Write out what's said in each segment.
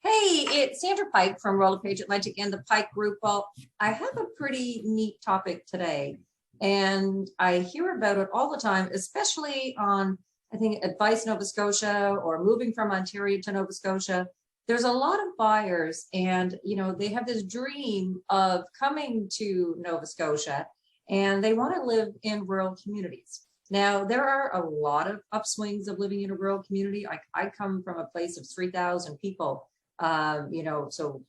Hey, it's Sandra Pike from Realty Atlantic and the Pike Group. Well, I have a pretty neat topic today, and I hear about it all the time, especially on, I think, Advice Nova Scotia or moving from Ontario to Nova Scotia. There's a lot of buyers, and they have this dream of coming to Nova Scotia, and they want to live in rural communities. Now, there are a lot of upswings of living in a rural community. I come from a place of 3,000 people. So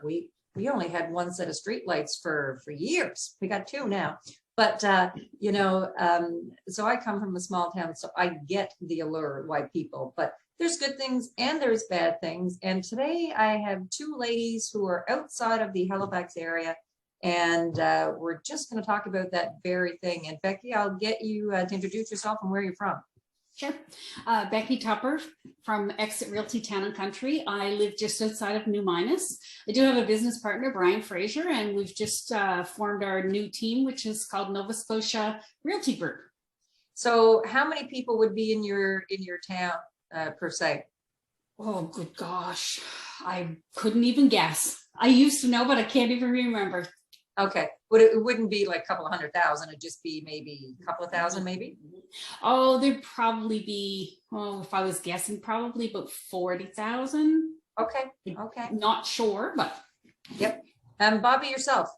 we only had one set of streetlights for years. We got two now, but so I come from a small town, so I get the allure of white people, but there's good things and there's bad things. And today I have two ladies who are outside of the Halifax area, and we're just going to talk about that very thing. And Becky, I'll get you to introduce yourself and where you're from. Sure. Becky Tupper from Exit Realty Town and Country. I live just outside of New Minas. I do have a business partner, Brian Fraser, and we've just formed our new team, which is called Nova Scotia Realty Group. So how many people would be in your town per se? Oh, good gosh. I couldn't even guess. I used to know, but I can't even remember. Okay. It wouldn't be like a couple of 100,000. It'd just be maybe a couple of thousand, maybe? Oh, there'd probably be, if I was guessing, probably about 40,000. Okay. Not sure, but. Yep. Bobbie, yourself.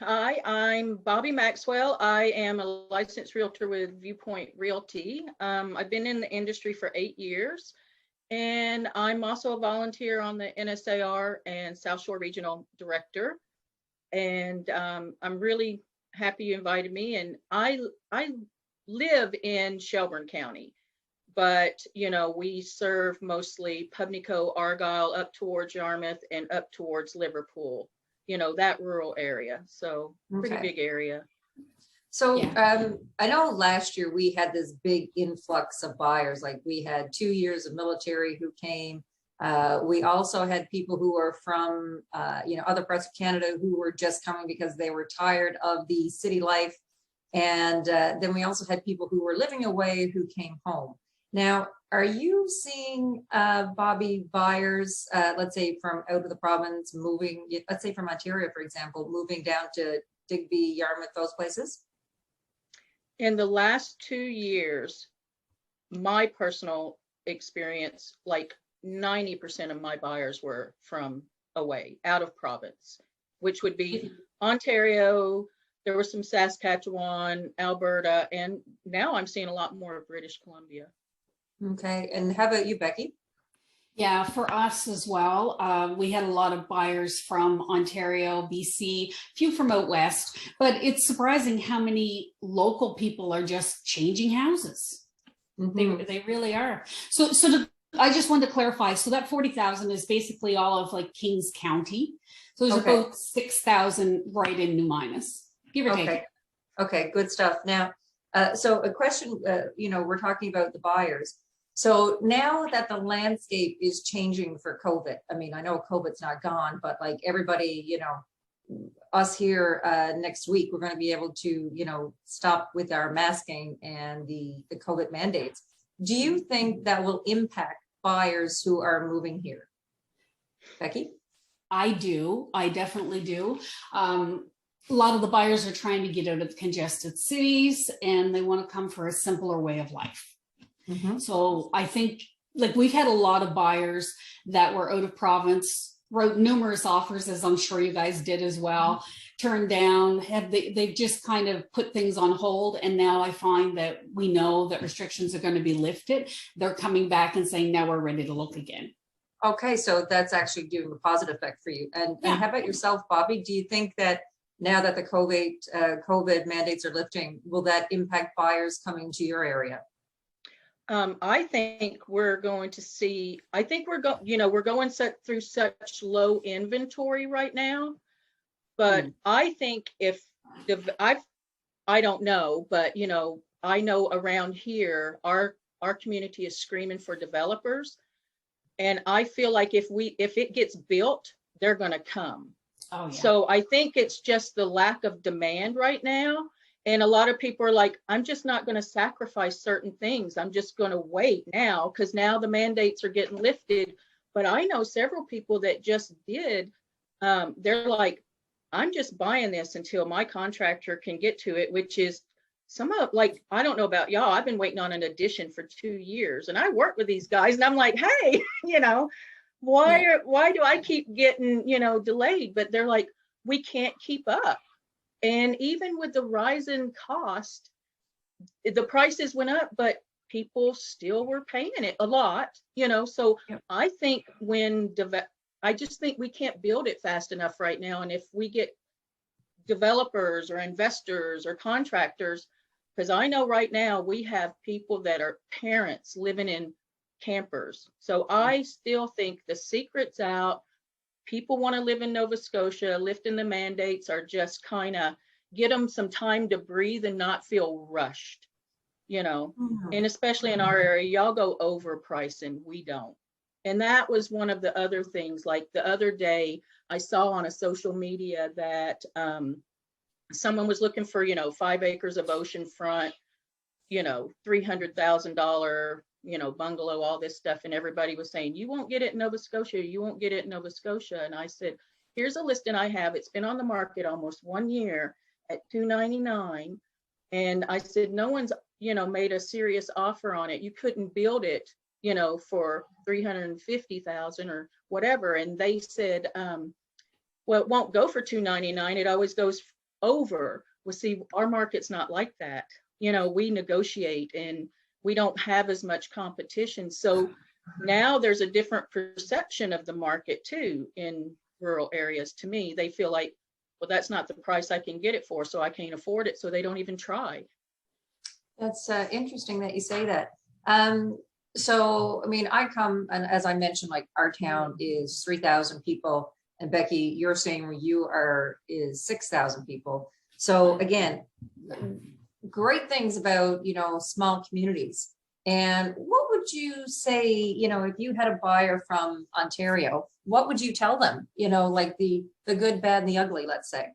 Hi, I'm Bobbie Maxwell. I am a licensed realtor with Viewpoint Realty. I've been in the industry for 8 years, and I'm also a volunteer on the NSAR and South Shore Regional Director. And I'm really happy you invited me. And I live in Shelburne County, but we serve mostly Pubnico, Argyle, up towards Yarmouth and up towards Liverpool, that rural area. So pretty big area. So I know last year we had this big influx of buyers. Like we had 2 years of military who came. We also had people who are from, other parts of Canada who were just coming because they were tired of the city life. And then we also had people who were living away who came home. Now, are you seeing, Bobbie, buyers, let's say from out of the province moving, let's say from Ontario, for example, moving down to Digby, Yarmouth, those places? In the last 2 years, my personal experience, like 90% of my buyers were from away, out of province, which would be Ontario. There was some Saskatchewan, Alberta, and now I'm seeing a lot more of British Columbia. Okay. And how about you, Becky? Yeah, for us as well. We had a lot of buyers from Ontario, BC, a few from out west, but it's surprising how many local people are just changing houses. Mm-hmm. They really are. So I just wanted to clarify. So that 40,000 is basically all of like Kings County. So there's about 6,000 right in New Minas, give or take. Okay, good stuff. Now, so a question, we're talking about the buyers. So now that the landscape is changing for COVID, I mean, I know COVID's not gone, but like everybody, us here next week, we're going to be able to, stop with our masking and the COVID mandates. Do you think that will impact buyers who are moving here? Becky? I do. I definitely do. A lot of the buyers are trying to get out of congested cities and they want to come for a simpler way of life. Mm-hmm. So I think like we've had a lot of buyers that were out of province, wrote numerous offers, as I'm sure you guys did as well, turned down, they've just kind of put things on hold. And now I find that we know that restrictions are going to be lifted. They're coming back and saying, now we're ready to look again. Okay, so that's actually doing a positive effect for you. And how about yourself, Bobbie? Do you think that now that the COVID mandates are lifting, will that impact buyers coming to your area? I think we're going to see, we're going through such low inventory right now, but I think if I don't know, but I know around here, our community is screaming for developers. And I feel like if it gets built, they're going to come. Oh, yeah. So I think it's just the lack of demand right now. And a lot of people are like, I'm just not going to sacrifice certain things. I'm just going to wait now because now the mandates are getting lifted. But I know several people that just did. They're like, I'm just buying this until my contractor can get to it, which is some of, like, I don't know about y'all. I've been waiting on an addition for 2 years, and I work with these guys, and I'm like, hey, why do I keep getting, delayed? But they're like, we can't keep up. And even with the rise in cost, the prices went up, but people still were paying it a lot, so Yep. I think I just think we can't build it fast enough right now. And if we get developers or investors or contractors, because I know right now we have people that are parents living in campers. So I still think the secret's out. People want to live in Nova Scotia. Lifting the mandates are just kind of get them some time to breathe and not feel rushed, and especially in our area, y'all go overpriced and we don't. And that was one of the other things. Like the other day, I saw on a social media that someone was looking for, 5 acres of oceanfront, $300,000, bungalow, all this stuff. And everybody was saying, you won't get it in Nova Scotia. You won't get it in Nova Scotia. And I said, here's a listing I have. It's been on the market almost 1 year at $299. And I said, no one's, made a serious offer on it. You couldn't build it, for $350,000 or whatever. And they said, well, it won't go for $299. It always goes over. Well, see, our market's not like that. We negotiate and we don't have as much competition. So now there's a different perception of the market too in rural areas. To me, they feel like, well, that's not the price I can get it for, so I can't afford it. So they don't even try. That's interesting that you say that. So, I mean, I come, and as I mentioned, like our town is 3,000 people, and Becky, you're saying where you are is 6,000 people. So again, great things about, small communities. And what would you say, if you had a buyer from Ontario, what would you tell them, like the good, bad, and the ugly, let's say?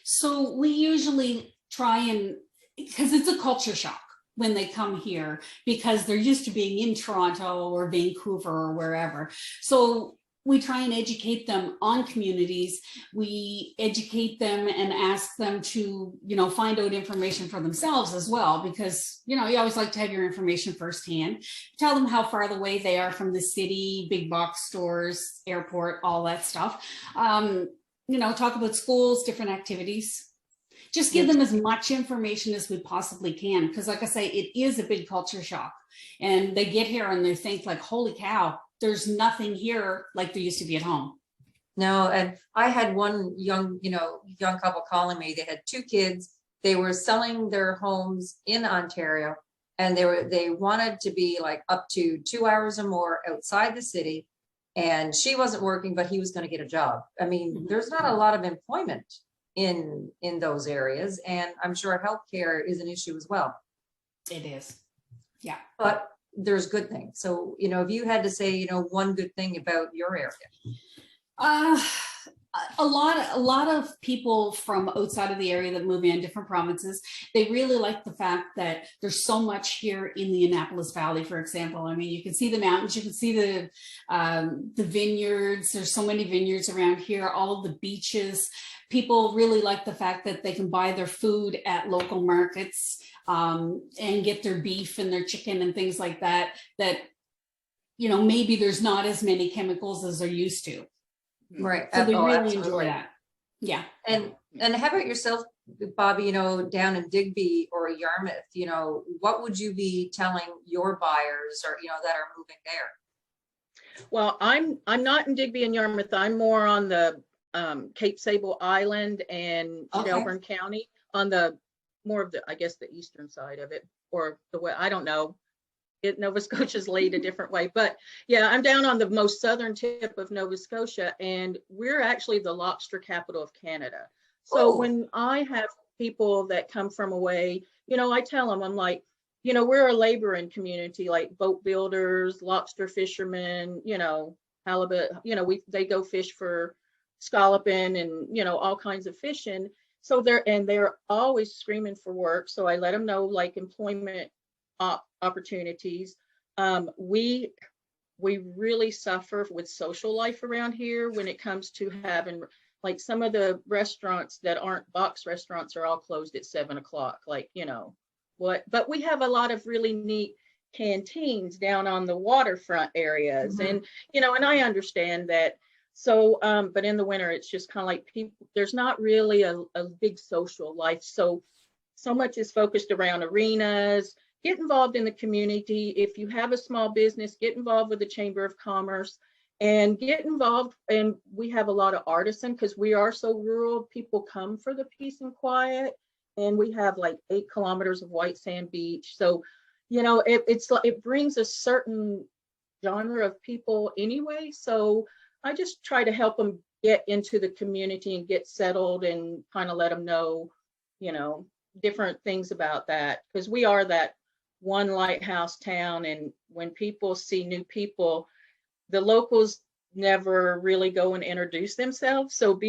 So we usually try and, because it's a culture shock when they come here, because they're used to being in Toronto or Vancouver or wherever. So we try and educate them on communities. We educate them and ask them to, find out information for themselves as well, because, you always like to have your information firsthand. Tell them how far away they are from the city, big box stores, airport, all that stuff. Talk about schools, different activities. Just give them as much information as we possibly can. Because like I say, it is a big culture shock. And they get here and they think like, holy cow, there's nothing here like there used to be at home. No, and I had one young couple calling me. They had 2 kids. They were selling their homes in Ontario, and they wanted to be like up to 2 hours or more outside the city. And she wasn't working, but he was going to get a job. I mean, there's not a lot of employment in those areas, and I'm sure healthcare is an issue as well. It is, yeah. But there's good things. So, if you had to say, one good thing about your area. A lot of people from outside of the area that move in different provinces, they really like the fact that there's so much here in the Annapolis Valley, for example. I mean, you can see the mountains, you can see the vineyards. There's so many vineyards around here, all of the beaches. People really like the fact that they can buy their food at local markets and get their beef and their chicken and things like that, maybe there's not as many chemicals as they're used to. Right. So they really absolutely. enjoy that. Yeah. And how about yourself, Bobbie, down in Digby or Yarmouth, what would you be telling your buyers or, that are moving there? Well, I'm not in Digby and Yarmouth. I'm more on the Cape Sable Island and Shelburne County, on the more of the, I guess, the eastern side of it, or the way, I don't know. Nova Scotia's laid a different way, but yeah, I'm down on the most southern tip of Nova Scotia, and we're actually the lobster capital of Canada. So when I have people that come from away, I tell them, I'm like, we're a laboring community, like boat builders, lobster fishermen, halibut, they go fish for scalloping and, all kinds of fishing. So they're always screaming for work. So I let them know, like, employment opportunities. We we really suffer with social life around here when it comes to having, like, some of the restaurants that aren't box restaurants are all closed at 7 o'clock. Like, what, but we have a lot of really neat canteens down on the waterfront areas. Mhm. And I understand that. So, but in the winter, it's just kind of like there's not really a big social life. So much is focused around arenas. Get involved in the community. If you have a small business, get involved with the Chamber of Commerce and get involved. And we have a lot of artisan because we are so rural. People come for the peace and quiet. And we have like 8 kilometers of white sand beach. So, it brings a certain genre of people anyway. So I just try to help them get into the community and get settled and kind of let them know, different things about that. Because we are that one lighthouse town. And when people see new people, the locals never really go and introduce themselves. So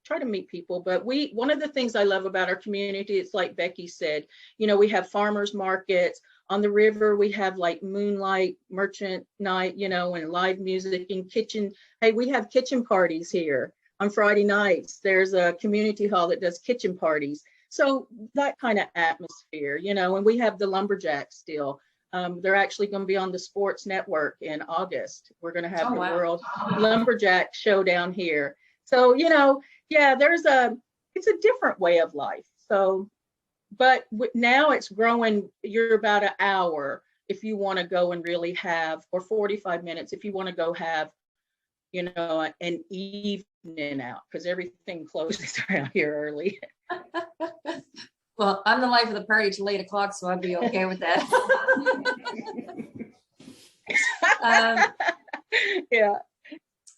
try to meet people. But one of the things I love about our community, it's like Becky said, we have farmers markets on the river. We have like moonlight merchant night, and live music and kitchen. Hey, we have kitchen parties here on Friday nights. There's a community hall that does kitchen parties. So that kind of atmosphere, and we have the lumberjacks still. They're actually going to be on the sports network in August. We're going to have the wow. World Lumberjack Showdown here. So, yeah, it's a different way of life. So, but now it's growing. You're about an hour if you want to go and really have, or 45 minutes if you want to go have, an evening out, because everything closes around here early. Well, I'm the life of the party till 8 o'clock, so I'd be okay with that. Yeah.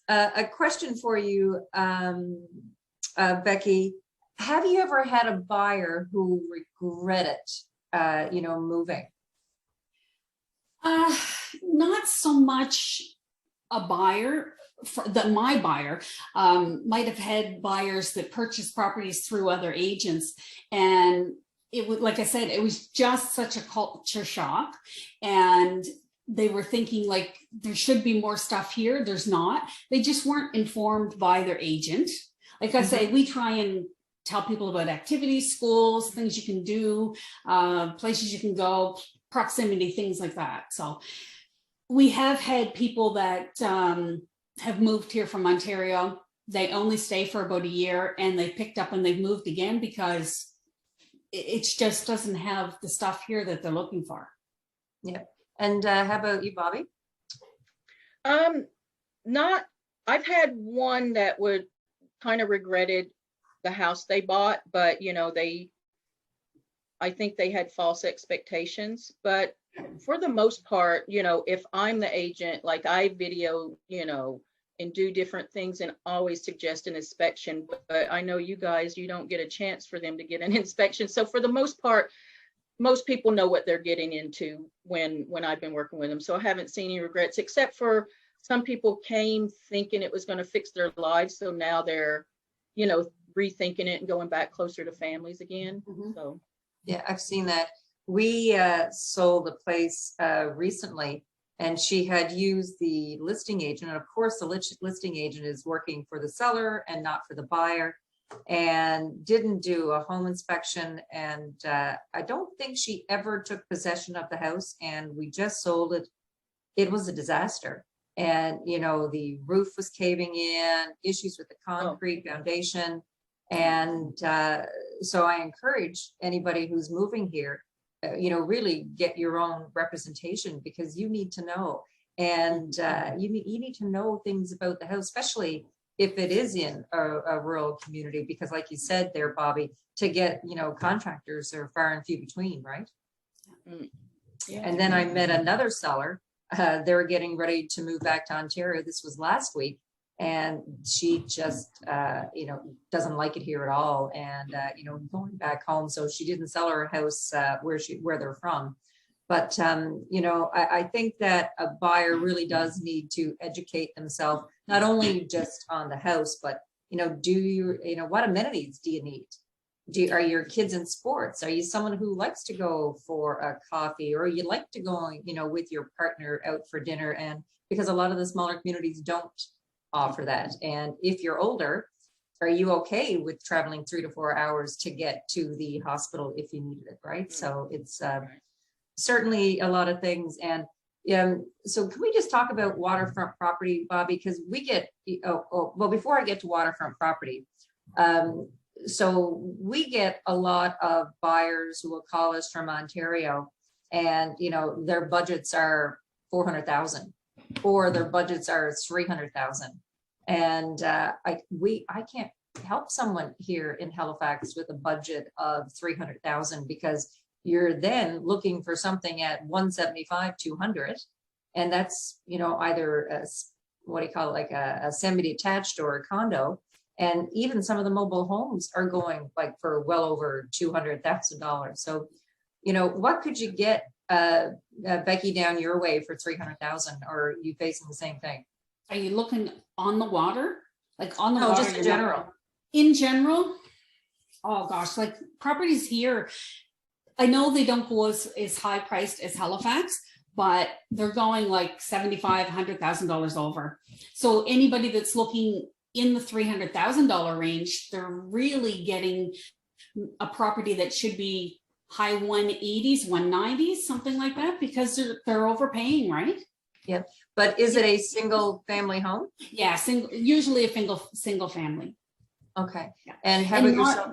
A question for you, Becky. Have you ever had a buyer who regretted, moving? Not so much a buyer. My buyer might have had buyers that purchased properties through other agents, and it was, like I said, it was just such a culture shock, and they were thinking like there should be more stuff here. There's not. They just weren't informed by their agent. Like I say, we try and tell people about activities, schools, things you can do, places you can go, proximity, things like that. So we have had people that have moved here from Ontario. They only stay for about a year and they picked up and they've moved again because it just doesn't have the stuff here that they're looking for. Yeah. And how about you, Bobbie? I've had one that would kind of regretted the house they bought, but I think they had false expectations. But for the most part, if I'm the agent, like I video, and do different things and always suggest an inspection, but I know you guys, you don't get a chance for them to get an inspection. So for the most part, most people know what they're getting into when I've been working with them. So I haven't seen any regrets, except for some people came thinking it was going to fix their lives. So now they're, rethinking it and going back closer to families again. So yeah, I've seen that. We sold a place recently, and she had used the listing agent. And of course, the listing agent is working for the seller and not for the buyer, and didn't do a home inspection. And I don't think she ever took possession of the house, and we just sold it. It was a disaster. And, the roof was caving in, issues with the concrete foundation. And so I encourage anybody who's moving here, really get your own representation, because you need to know. And you need to know things about the house, especially if it is in a rural community, because like you said there, Bobbie, to get, contractors are far and few between, right? Yeah. And then I met another seller. They were getting ready to move back to Ontario. This was last week. And she just, doesn't like it here at all. And, going back home. So she didn't sell her house where they're from. But, I think that a buyer really does need to educate themselves, not only just on the house, but, what amenities do you need? are your kids in sports? Are you someone who likes to go for a coffee, or you like to go, with your partner out for dinner? And because a lot of the smaller communities don't offer that. And if you're older, are you okay with traveling 3 to 4 hours to get to the hospital if you needed it, right? So it's certainly a lot of things. And so can we just talk about waterfront property, Bobbie? Because we get, well, before I get to waterfront property, so we get a lot of buyers who will call us from Ontario, and their budgets are 400,000 or their budgets are 300,000. And I can't help someone here in Halifax with a budget of 300,000, because you're then looking for something at 175, 200. And that's, either what do you call it, like a semi-detached or a condo. And even some of the mobile homes are going like for well over $200,000. So, what could you get, Becky, down your way for 300,000? Or are you facing the same thing? Are you looking on the water? Like on the water? Just in general. In general? Oh gosh, like properties here, I know they don't go as high priced as Halifax, but they're going like $75,000, $100,000 over. So anybody that's looking in the $300,000 range, they're really getting a property that should be high 180s, 190s, something like that, because they're overpaying, right? Yep. But is it a single family home? Yeah, usually a single family. Okay. And how about yourself?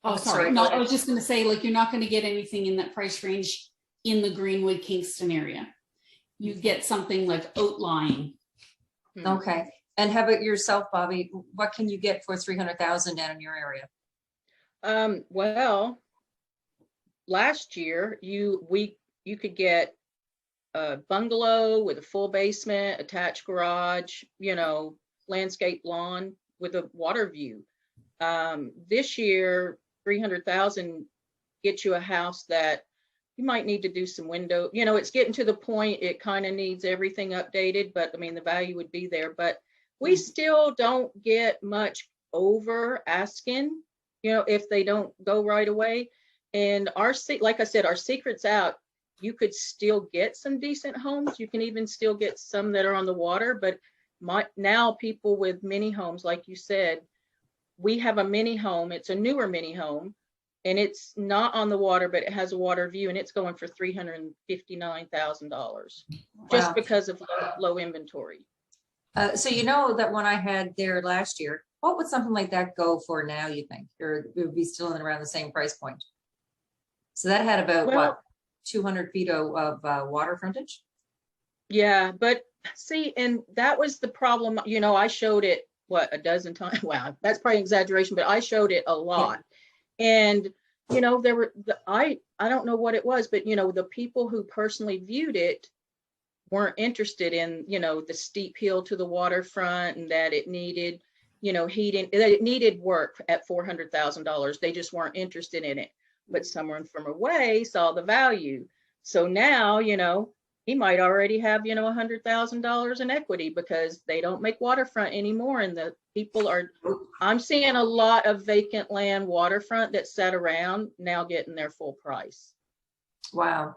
Oh, sorry. No, I was just going to say, like, you're not going to get anything in that price range in the Greenwood, Kingston area. You get something like outlying. Okay. And how about yourself, Bobbie? What can you get for 300,000 down in your area? Well, last year you could get a bungalow with a full basement, attached garage, landscape lawn with a water view. This year, 300,000 gets you a house that you might need to do some window. It's getting to the point it kind of needs everything updated, but I mean, the value would be there. But we still don't get much over asking, if they don't go right away. And like I said, our secret's out. You could still get some decent homes. You can even still get some that are on the water. But now people with mini homes, like you said, we have a mini home. It's a newer mini home, and it's not on the water, but it has a water view, and it's going for $359,000 just because of low inventory. So that when I had there last year, what would something like that go for now, you think? Or it would be still in around the same price point? So that had about 200 feet of water frontage? Yeah, but see, and that was the problem. I showed it, a dozen times? Wow, that's probably an exaggeration, but I showed it a lot. And, there were, I don't know what it was, but, the people who personally viewed it weren't interested in, the steep hill to the waterfront, and that it needed, heating, that it needed work at $400,000. They just weren't interested in it. But someone from away saw the value. So now, he might already have, $100,000 in equity, because they don't make waterfront anymore. And the people I'm seeing a lot of vacant land waterfront that sat around now getting their full price. Wow.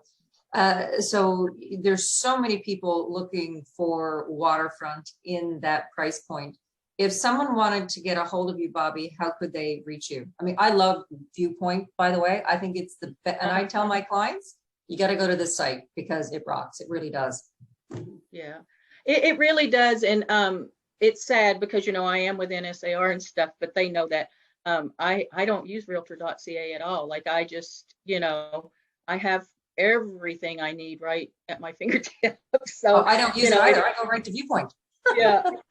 So there's so many people looking for waterfront in that price point. If someone wanted to get a hold of you, Bobbie, how could they reach you? I mean, I love Viewpoint, by the way. I think it's the best. And I tell my clients, you got to go to this site because it rocks. It really does. Yeah, it really does. And it's sad because, I am with NSAR and stuff, but they know that I don't use realtor.ca at all. Like, I just, I have everything I need right at my fingertips. So I don't use it either. I go right to Viewpoint.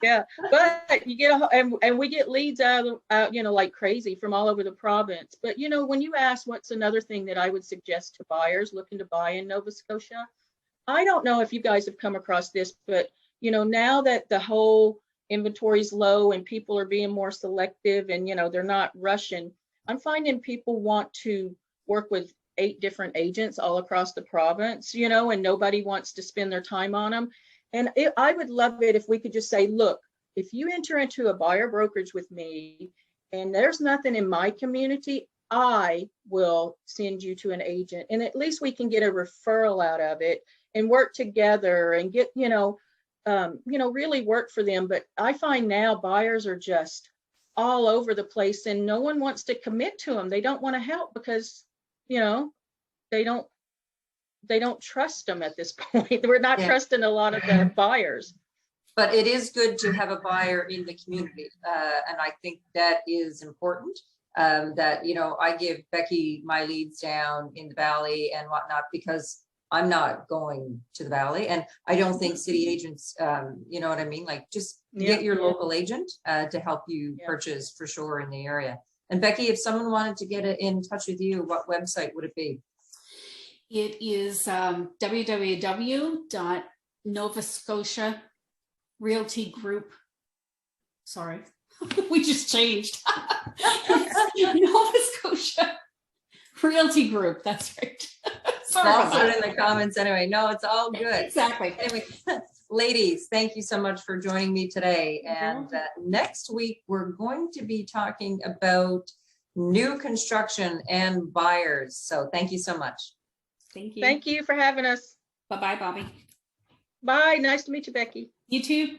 yeah, but you get and we get leads out like crazy from all over the province. But when you ask what's another thing that I would suggest to buyers looking to buy in Nova Scotia, I don't know if you guys have come across this, but now that the whole inventory is low and people are being more selective, and they're not rushing, I'm finding people want to work with 8 different agents all across the province, and nobody wants to spend their time on them. And I would love it if we could just say, look, if you enter into a buyer brokerage with me and there's nothing in my community, I will send you to an agent, and at least we can get a referral out of it and work together and get, really work for them. But I find now buyers are just all over the place, and no one wants to commit to them. They don't want to help because, they don't trust them at this point. We're not trusting a lot of the buyers. But it is good to have a buyer in the community. And I think that is important. That, I give Becky my leads down in the valley and whatnot, because I'm not going to the valley. And I don't think city agents, you know what I mean? Like, just get your local agent to help you purchase for sure in the area. And Becky, if someone wanted to get in touch with you, what website would it be? It is www.Nova Scotia Realty Group. Sorry, we just changed. Nova Scotia Realty Group. That's right. Sorry. I'll put it in the comments anyway. No, it's all good. Exactly. Anyway, ladies, thank you so much for joining me today. And next week, we're going to be talking about new construction and buyers. So thank you so much. Thank you. Thank you for having us. Bye-bye, Bobbie. Bye. Nice to meet you, Becky. You too.